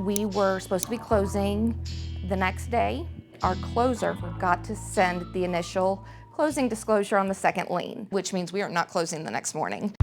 We were supposed to be closing the next day. Our closer forgot to send the initial closing disclosure on the second lien, which means we are not closing the next morning.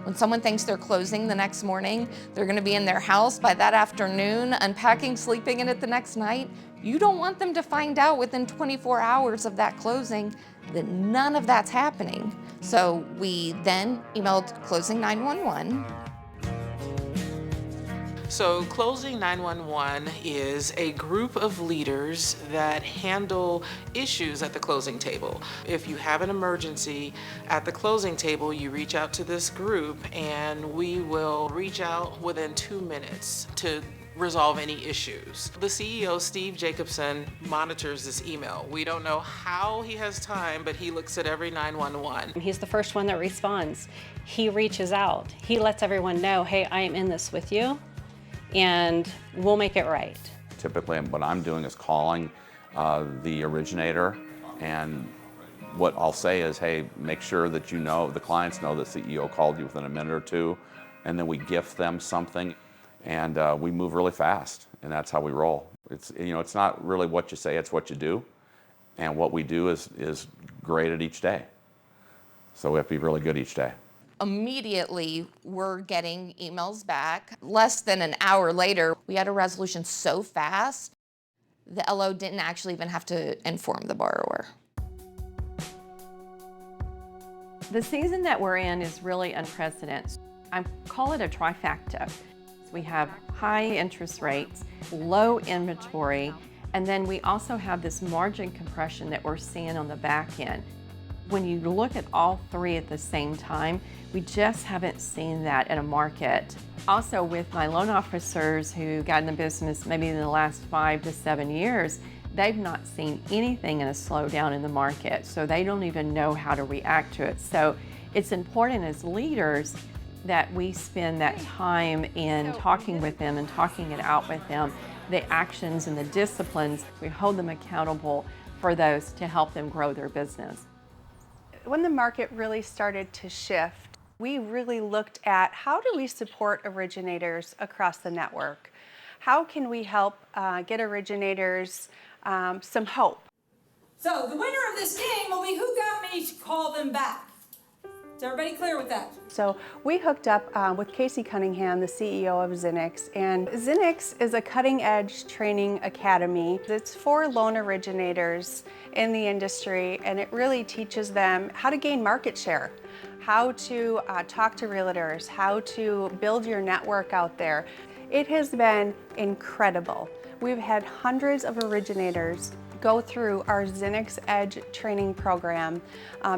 When someone thinks they're closing the next morning, they're gonna be in their house by that afternoon, unpacking, sleeping in it the next night. You don't want them to find out within 24 hours of that closing that none of that's happening. So we then emailed Closing 911. So Closing 911 is a group of leaders that handle issues at the closing table. If you have an emergency at the closing table, you reach out to this group and we will reach out within 2 minutes to resolve any issues. The CEO, Steve Jacobson, monitors this email. We don't know how he has time, but he looks at every 911. He's the first one that responds. He reaches out. He lets everyone know, hey, I am in this with you, and we'll make it right. Typically, what I'm doing is calling the originator, and what I'll say is, hey, make sure that you know, the clients know the CEO called you within a minute or two, and then we gift them something, and we move really fast, and that's how we roll. It's not really what you say, it's what you do, and what we do is graded each day. So we have to be really good each day. Immediately, we're getting emails back. Less than an hour later, we had a resolution so fast, the LO didn't actually even have to inform the borrower. The season that we're in is really unprecedented. I call it a trifecta. We have high interest rates, low inventory, and then we also have this margin compression that we're seeing on the back end. When you look at all three at the same time, we just haven't seen that in a market. Also, with my loan officers who got in the business maybe in the last 5 to 7 years, they've not seen anything in a slowdown in the market, so they don't even know how to react to it. So it's important as leaders that we spend that time in talking with them and talking it out with them, the actions and the disciplines. We hold them accountable for those to help them grow their business. When the market really started to shift, we really looked at how do we support originators across the network? How can we help get originators some hope? So the winner of this game will be who got me to call them back. Is everybody clear with that? So we hooked up with Casey Cunningham, the CEO of Zinix, and Zinix is a cutting-edge training academy. It's for loan originators in the industry, and it really teaches them how to gain market share, how to talk to realtors, how to build your network out there. It has been incredible. We've had hundreds of originators go through our Zinix Edge training program,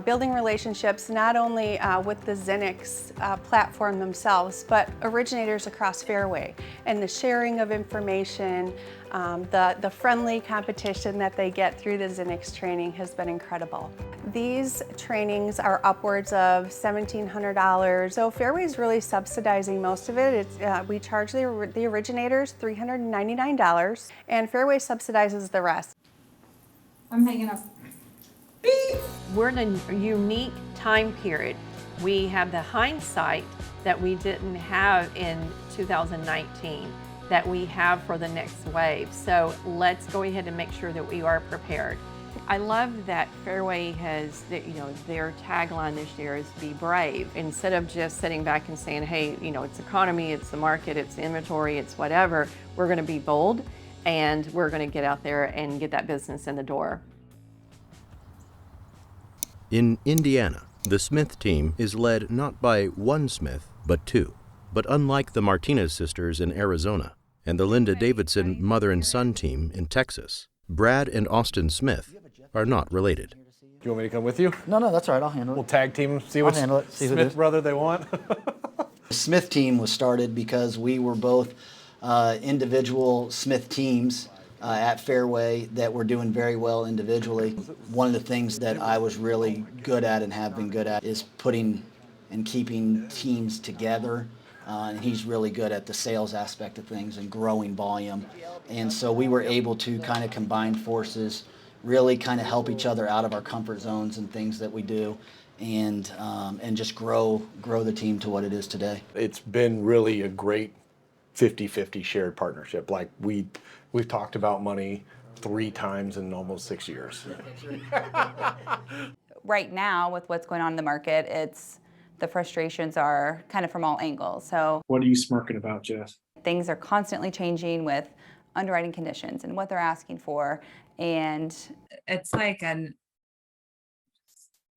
building relationships not only with the Zinix platform themselves, but originators across Fairway, and the sharing of information, the friendly competition that they get through the Zinix training has been incredible. These trainings are upwards of $1,700. So Fairway is really subsidizing most of it. We charge the originators $399, and Fairway subsidizes the rest. I'm hanging up. Beep! We're in a unique time period. We have the hindsight that we didn't have in 2019 that we have for the next wave. So let's go ahead and make sure that we are prepared. I love that Fairway has, their tagline this year is be brave. Instead of just sitting back and saying, hey, it's economy, it's the market, it's the inventory, it's whatever, we're gonna be bold and we're gonna get out there and get that business in the door. In Indiana, the Smith team is led not by one Smith, but two. But unlike the Martinez sisters in Arizona and the Linda Davidson mother and son team in Texas, Brad and Austin Smith are not related. Do you want me to come with you? No, that's all right. I'll handle it. We'll tag team, see which Smith brother they want. The Smith team was started because we were both individual Smith teams at Fairway that were doing very well individually. One of the things that I was really good at and have been good at is putting and keeping teams together and he's really good at the sales aspect of things and growing volume. And so we were able to kind of combine forces, really kind of help each other out of our comfort zones and things that we do, and just grow the team to what it is today. It's been really a great 50-50 shared partnership. Like we've talked about money 3 times in almost 6 years. Right now, with what's going on in the market, the frustrations are kind of from all angles. So what are you smirking about, Jess? things are constantly changing with underwriting conditions and what they're asking for, and it's like a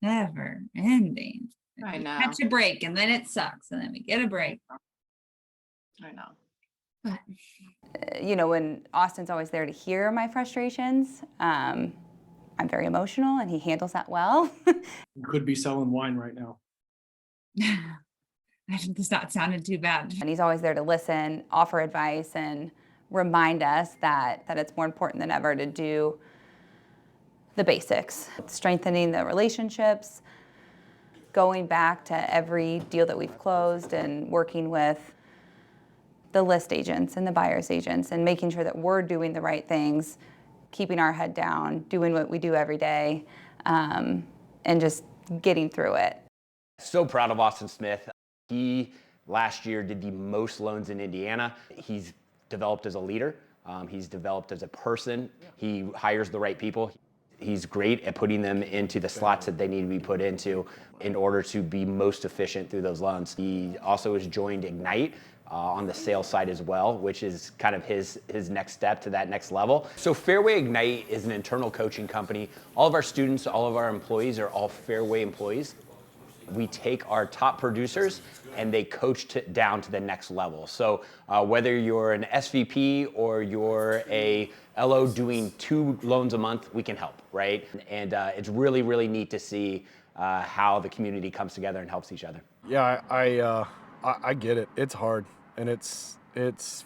never ending. I know. Catch a break and then it sucks and then we get a break. I know. But when Austin's always there to hear my frustrations, I'm very emotional and he handles that well. You could be selling wine right now. It's not sounding too bad. And he's always there to listen, offer advice, and remind us that it's more important than ever to do the basics, strengthening the relationships, going back to every deal that we've closed and working with the list agents and the buyer's agents and making sure that we're doing the right things, keeping our head down, doing what we do every day, and just getting through it. So proud of Austin Smith. He last year did the most loans in Indiana. He's developed as a leader. He's developed as a person. He hires the right people. He's great at putting them into the slots that they need to be put into in order to be most efficient through those loans. He also has joined Ignite on the sales side as well, which is kind of his next step to that next level. So Fairway Ignite is an internal coaching company. All of our students, all of our employees are all Fairway employees. We take our top producers and they coach down to the next level. So whether you're an SVP or you're a LO doing 2 loans a month, we can help, right? And it's really, really neat to see how the community comes together and helps each other. Yeah, I get it. It's hard and it's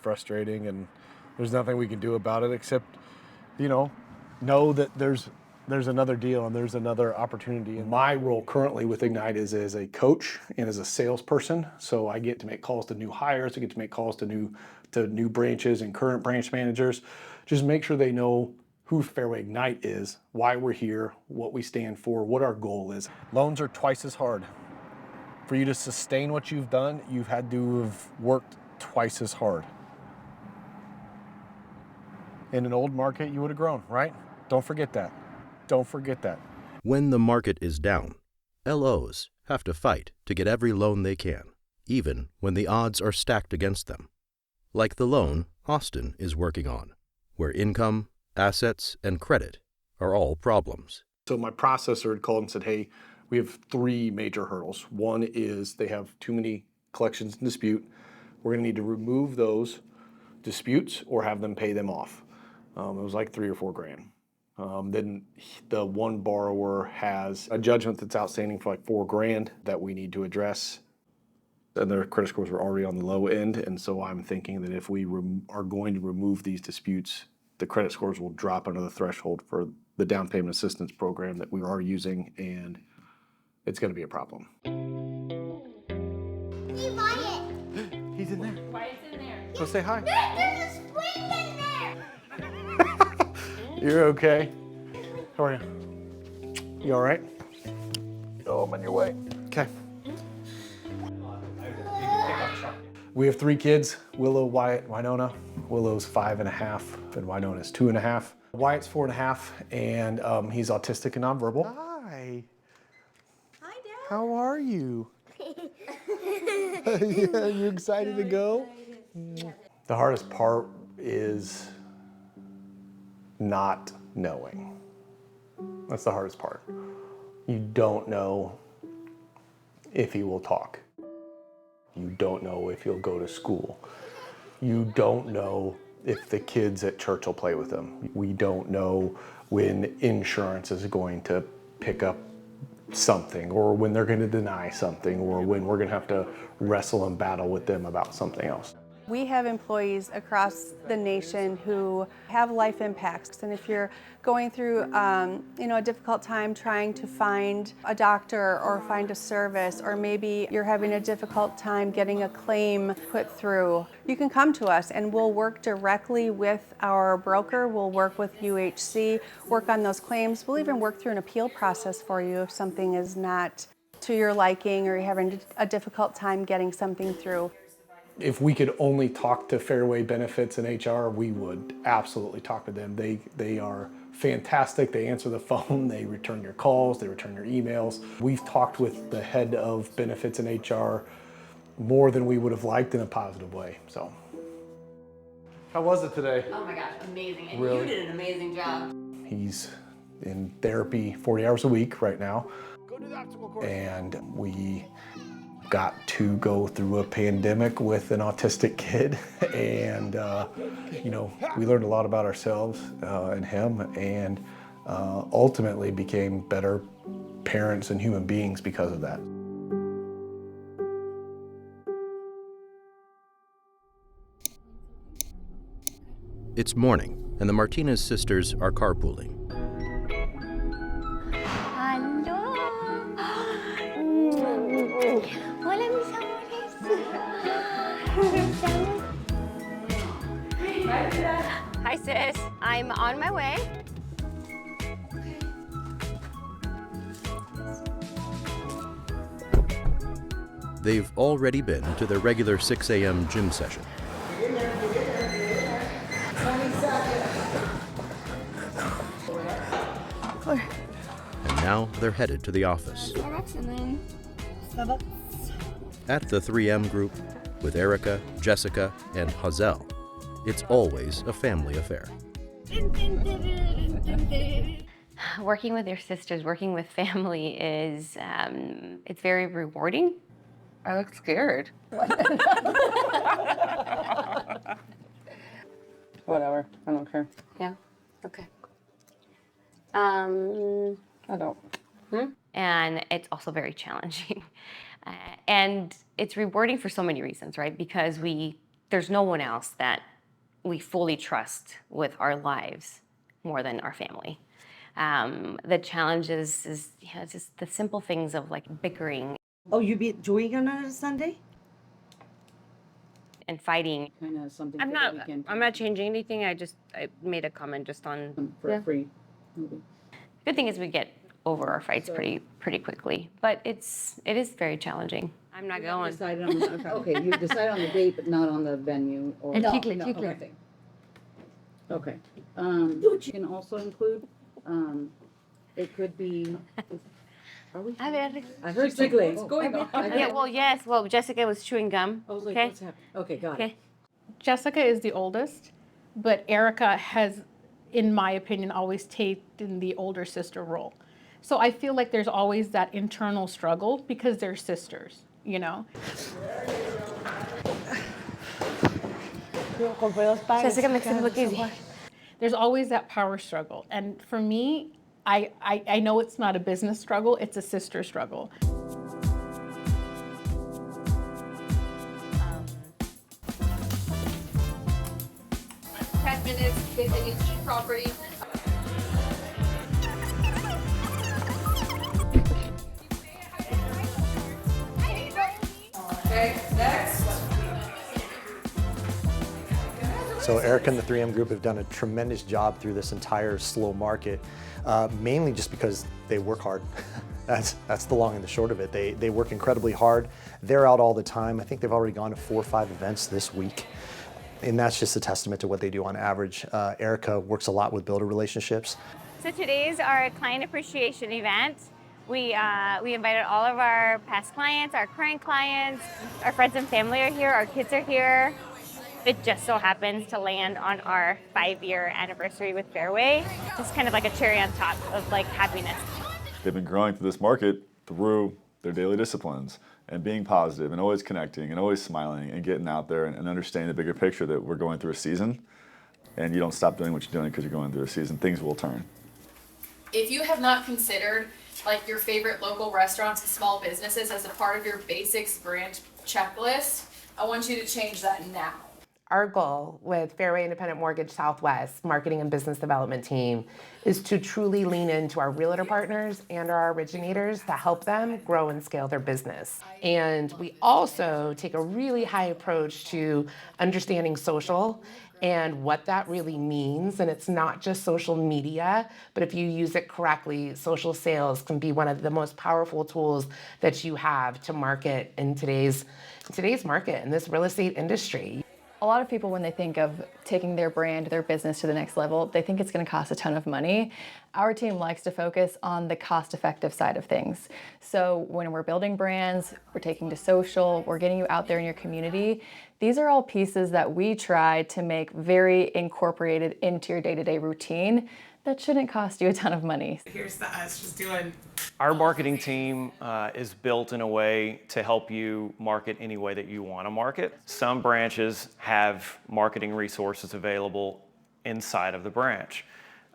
frustrating, and there's nothing we can do about it except, know that there's another deal and there's another opportunity. And my role currently with Ignite is as a coach and as a salesperson. So I get to make calls to new hires, I get to make calls to new branches and current branch managers. Just make sure they know who Fairway Ignite is, why we're here, what we stand for, what our goal is. Loans are twice as hard. For you to sustain what you've done, you've had to have worked twice as hard. In an old market, you would have grown, right? Don't forget that. Don't forget that. When the market is down, LOs have to fight to get every loan they can, even when the odds are stacked against them. Like the loan Austin is working on, where income, assets, and credit are all problems. So my processor had called and said, hey, we have 3 major hurdles. One is they have too many collections in dispute. We're going to need to remove those disputes or have them pay them off. It was like $3 or $4 grand. Then the one borrower has a judgment that's outstanding for like $4 grand that we need to address. And their credit scores are already on the low end. And so I'm thinking that if we are going to remove these disputes, the credit scores will drop under the threshold for the down payment assistance program that we are using, and it's going to be a problem. Hey, Wyatt. He's in there. Wyatt's in there. Go say hi. There's a spring in there. You're okay. How are you? You all right? Oh, I'm on your way. Okay. We have 3 kids, Willow, Wyatt, Winona. Willow's 5.5 and Winona's 2.5. Wyatt's 4.5 and he's autistic and nonverbal. Hi. Hi, Dad. How are you? Yeah, you excited to go? The hardest part is not knowing. That's the hardest part. You don't know if he will talk. You don't know if he'll go to school. You don't know if the kids at church will play with him. We don't know when insurance is going to pick up something, or when they're going to deny something, or when we're going to have to wrestle and battle with them about something else. We have employees across the nation who have life impacts, and if you're going through a difficult time trying to find a doctor or find a service, or maybe you're having a difficult time getting a claim put through, you can come to us and we'll work directly with our broker. We'll work with UHC, work on those claims. We'll even work through an appeal process for you if something is not to your liking or you're having a difficult time getting something through. If we could only talk to Fairway Benefits and HR, we would absolutely talk to them. They are fantastic. They answer the phone, they return your calls, they return your emails. We've talked with the head of benefits and HR more than we would have liked in a positive way. So, how was it today? Oh my gosh, amazing. And Really? you did an amazing job. He's in therapy 40 hours a week right now. And we got to go through a pandemic with an autistic kid, and we learned a lot about ourselves and him, and ultimately became better parents and human beings because of that. It's morning, and the Martinez sisters are carpooling. Hola, mis amores. Hi, sis. I'm on my way. They've already been to their regular 6 a.m. gym session. And now they're headed to the office. At the 3M group, with Erica, Jessica, and Hazel, it's always a family affair. Working with your sisters, working with family is, it's very rewarding. I look scared. Whatever, I don't care. Yeah, okay. I don't. And it's also very challenging. And it's rewarding for so many reasons, right? Because there's no one else that we fully trust with our lives more than our family. The challenge is just the simple things of like bickering. Oh, you be doing it on a Sunday? And fighting. Kind of something. I'm not changing anything. I made a comment just on for a free movie. Good thing is we get over our fights pretty quickly, but it is very challenging. I'm not going. Okay, you decide on the date, but not on the venue or. No, Okay. Okay. You can also include. It could be. Are we? I heard chicle. What's going on? Yeah. Well, yes. Well, Jessica was chewing gum. I was like, okay. what's happening? Okay, got it. Jessica is the oldest, but Erica has, in my opinion, always taken the older sister role. So I feel like there's always that internal struggle because they're sisters, you know? Jessica makes it look easy. There's always that power struggle. And for me, I know it's not a business struggle, it's a sister struggle. 10 minutes, they need property. Okay, next. So Erica and the 3M Group have done a tremendous job through this entire slow market, mainly just because they work hard. That's the long and the short of it. They work incredibly hard. They're out all the time. I think they've already gone to 4 or 5 events this week. And that's just a testament to what they do on average. Erica works a lot with builder relationships. So today's our client appreciation event. We invited all of our past clients, our current clients, our friends and family are here, our kids are here. It just so happens to land on our 5-year anniversary with Fairway. Just kind of like a cherry on top of like happiness. They've been growing through this market through their daily disciplines and being positive and always connecting and always smiling and getting out there and understanding the bigger picture that we're going through a season, and you don't stop doing what you're doing because you're going through a season. Things will turn. If you have not considered like your favorite local restaurants and small businesses as a part of your basics brand checklist, I want you to change that now. Our goal with Fairway Independent Mortgage Southwest Marketing and Business Development Team is to truly lean into our realtor partners and our originators to help them grow and scale their business. And we also take a really high approach to understanding social and what that really means. And it's not just social media, but if you use it correctly, social sales can be one of the most powerful tools that you have to market in today's market, in this real estate industry. A lot of people, when they think of taking their brand, their business to the next level, they think it's going to cost a ton of money. Our team likes to focus on the cost-effective side of things. So when we're building brands, we're taking to social, we're getting you out there in your community, these are all pieces that we try to make very incorporated into your day-to-day routine that shouldn't cost you a ton of money. Here's us just doing. Our marketing team is built in a way to help you market any way that you want to market. Some branches have marketing resources available inside of the branch.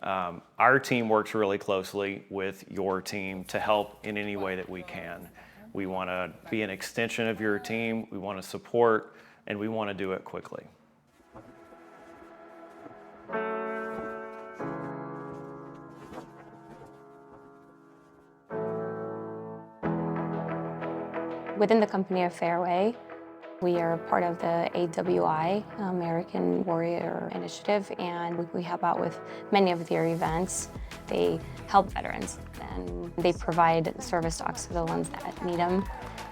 Our team works really closely with your team to help in any way that we can. We want to be an extension of your team, we want to support, and we want to do it quickly. Within the company of Fairway, we are part of the AWI, American Warrior Initiative, and we help out with many of their events. They help veterans, and they provide service dogs for the ones that need them.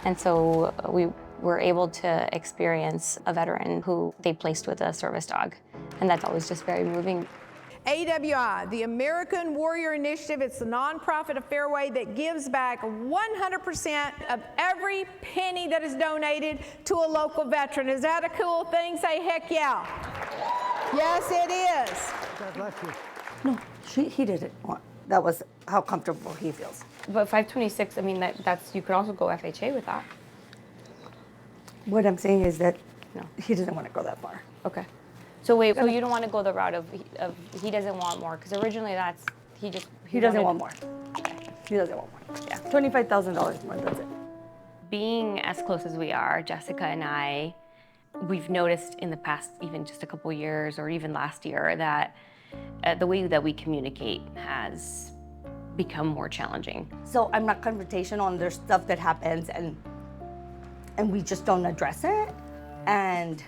And so we were able to experience a veteran who they placed with a service dog, and that's always just very moving. AWI, the American Warrior Initiative, it's the nonprofit of Fairway that gives back 100% of every penny that is donated to a local veteran. Is that a cool thing? Say heck yeah. Yes, it is. God bless you. No, he didn't want. That was how comfortable he feels. But 526, I mean, that's you could also go FHA with that. What I'm saying is that he didn't want to go that far. Okay. So wait, so you don't want to go the route of he doesn't want more, because originally he doesn't want more. He doesn't want more. Yeah, $25,000 more. That's it. Being as close as we are, Jessica and I, we've noticed in the past, even just a couple years or even last year, that the way that we communicate has become more challenging. So I'm not confrontational, and there's stuff that happens, and we just don't address it. And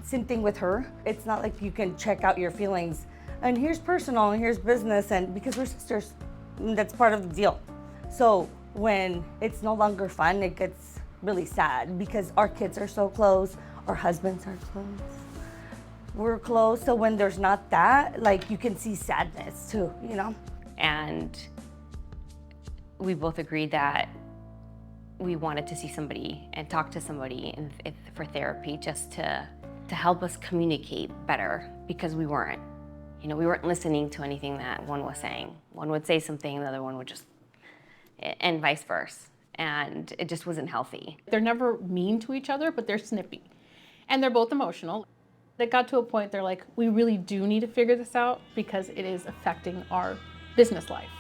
same thing with her. It's not like you can check out your feelings and here's personal and here's business, and because we're sisters, that's part of the deal. So when it's no longer fun, it gets really sad because our kids are so close, our husbands are close, we're close. So when there's not that, like, you can see sadness too, you know? And we both agreed that we wanted to see somebody and talk to somebody for therapy, just to help us communicate better, because we weren't listening to anything that one was saying. One would say something, the other one would just, and vice versa. And it just wasn't healthy. They're never mean to each other, but they're snippy. And they're both emotional. They got to a point, they're like, we really do need to figure this out because it is affecting our business life.